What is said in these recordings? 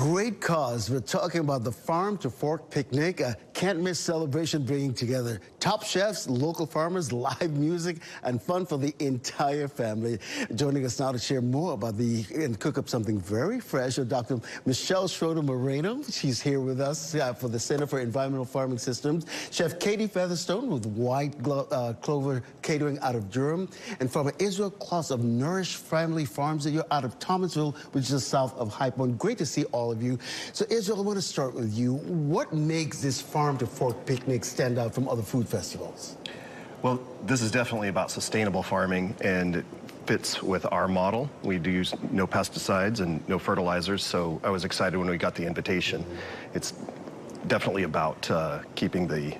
great cause. We're talking about the Farm to Fork Picnic, a can't-miss celebration bringing together top chefs, local farmers, live music, and fun for the entire family. Joining us now to share more about and cook up something very fresh are Dr. Michelle Schroeder-Moreno. She's here with us for the Center for Environmental Farming Systems. Chef Chef Featherstone with Clover Catering out of Durham. And Farmer Israel Kloss of Nourish Family Farms. You're out of Thomasville, which is south of High Point. Great to see all of you. So Israel, I want to start with you. What makes this Farm to Fork Picnic stand out from other food festivals? Well, this is definitely about sustainable farming, and it fits with our model. We do use no pesticides and no fertilizers, so I was excited when we got the invitation. It's definitely about keeping the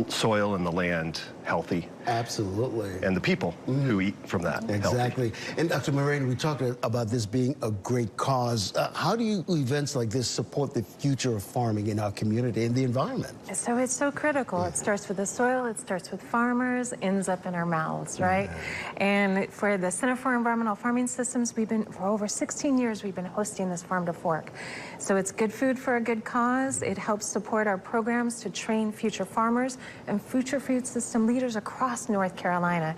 soil and the land healthy. Absolutely. And the people who eat from that. Exactly. Healthy. And Dr. Moreno, we talked about this being a great cause. How do events like this support the future of farming in our community and the environment? So it's so critical. It starts with the soil, it starts with farmers, ends up in our mouths, right? And for the Center for Environmental Farming Systems, for over 16 years, we've been hosting this Farm to Fork. So it's good food for a good cause. It helps support our programs to train future farmers and future food system leaders across North Carolina.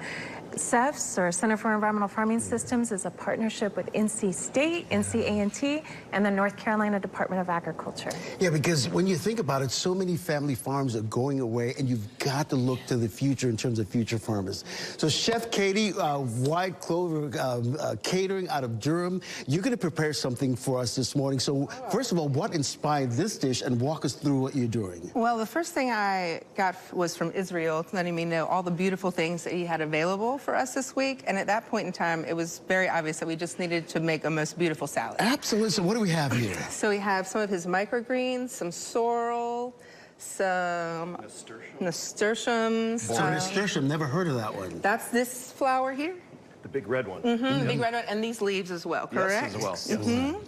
CEFS, or Center for Environmental Farming Systems, is a partnership with NC State, NC A&T, and the North Carolina Department of Agriculture. Yeah, because when you think about it, so many family farms are going away, and you've got to look to the future in terms of future farmers. So Chef Katie, White Clover Catering out of Durham, you're going to prepare something for us this morning. So first of all, what inspired this dish, and walk us through what you're doing? Well, the first thing I got was from Israel, letting me know all the beautiful things that he had available for us this week, and at that point in time it was very obvious that we just needed to make a most beautiful salad. Absolutely. So what do we have here? So we have some of his microgreens, some sorrel, some nasturtiums. Nasturtium, never heard of that one. That's this flower here. The big red one. The big red one, and these leaves as well, correct? Yes, as well.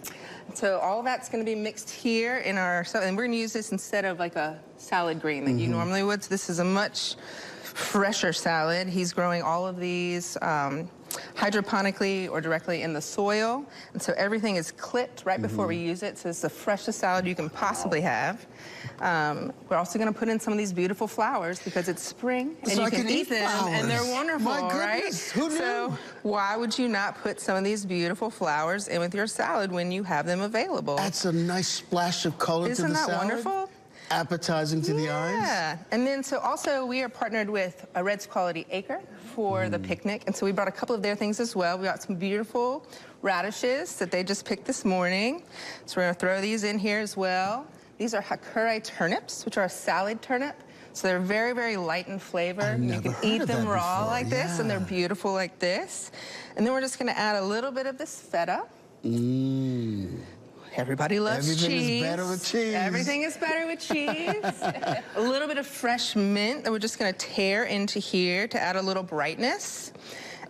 So all that's going to be mixed here in our salad, and we're going to use this instead of like a salad green that you normally would. So this is a much fresher salad. He's growing all of these hydroponically or directly in the soil. And so everything is clipped right before we use it. So it's the freshest salad you can possibly have. We're also going to put in some of these beautiful flowers because it's spring and so you I can eat them flowers. and they're wonderful, My goodness, right? who knew? So why would you not put some of these beautiful flowers in with your salad when you have them available? That's a nice splash of color to the salad. Isn't that wonderful? Appetizing to the eyes. Yeah, and then so also we are partnered with a Red's Quality Acre for the picnic, and so we brought a couple of their things as well. We got some beautiful radishes that they just picked this morning, so we're gonna throw these in here as well. These are hakurei turnips, which are a salad turnip. So they're very, very light in flavor. You can eat them raw like this, and they're beautiful like this. And then we're just gonna add a little bit of this feta. Everybody loves cheese. Everything is better with cheese. Everything is better with cheese. A little bit of fresh mint that we're just gonna tear into here to add a little brightness.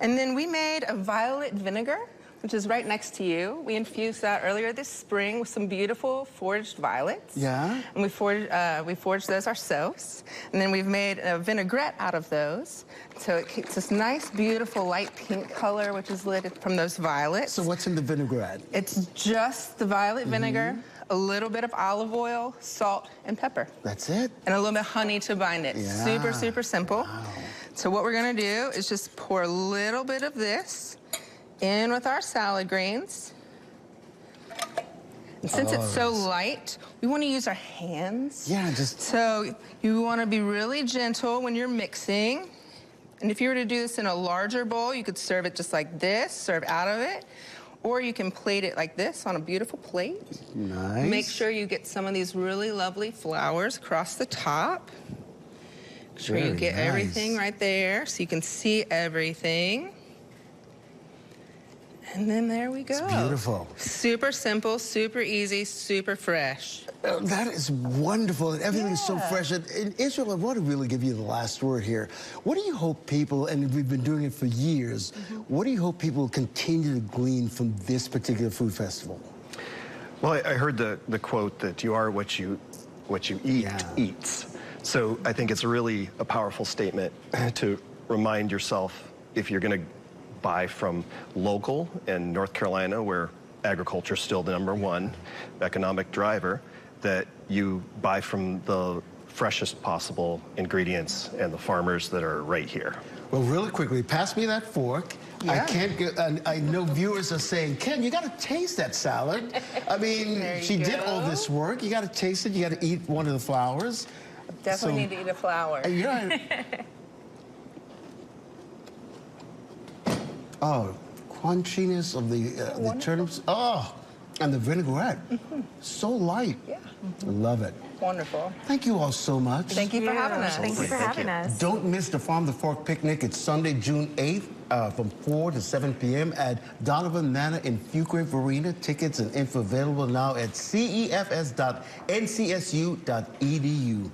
And then we made a violet vinegar, which is right next to you. We infused that earlier this spring with some beautiful foraged violets. Yeah. And we foraged those ourselves. And then we've made a vinaigrette out of those. So it's this nice, beautiful light pink color, which is lit from those violets. So what's in the vinaigrette? It's just the violet vinegar, a little bit of olive oil, salt, and pepper. That's it? And a little bit of honey to bind it. Yeah. Super, super simple. Wow. So what we're gonna do is just pour a little bit of this in with our salad greens. And since it's so light, we want to use our hands. Yeah, just... So you want to be really gentle when you're mixing. And if you were to do this in a larger bowl, you could serve it just like this, serve out of it. Or you can plate it like this on a beautiful plate. Nice. Make sure you get some of these really lovely flowers across the top. Make sure you get everything right there so you can see everything. And then there we go. It's beautiful. Super simple, super easy, super fresh. That is wonderful, and everything is so fresh. And Israel, I want to really give you the last word here. What do you hope people, and we've been doing it for years, what do you hope people will continue to glean from this particular food festival? Well, I heard the quote that you are what you eat eats. So I think it's really a powerful statement to remind yourself, if you're going to buy from local in North Carolina, where agriculture is still the #1 economic driver, that you buy from the freshest possible ingredients and the farmers that are right here. Well, really quickly, pass me that fork. Yeah. I can't get, I know viewers are saying, Ken, you got to taste that salad. I mean, There you she did go. all this work. You got to taste it. You got to eat one of the flowers. Definitely need to eat a flower. Yeah. Oh, crunchiness of the turnips. Oh, and the vinaigrette. So light. Yeah. Love it. Wonderful. Thank you all so much. Thank you for having us. Thank you for having us. Don't miss the Farm to Fork picnic. It's Sunday, June 8th from 4 to 7 p.m. at Donovan Manor in Fuquay-Varina. Tickets and info available now at cefs.ncsu.edu.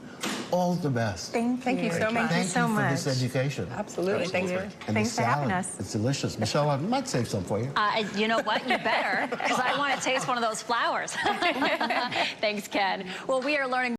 All the best. Thank you so much. Thank you so for much. this education. Absolutely. Thank you. And Thanks the for having salad, us. it's delicious. Michelle, I might save some for you. You know what? You better, because I want to taste one of those flowers. Thanks, Ken. Well, we are learning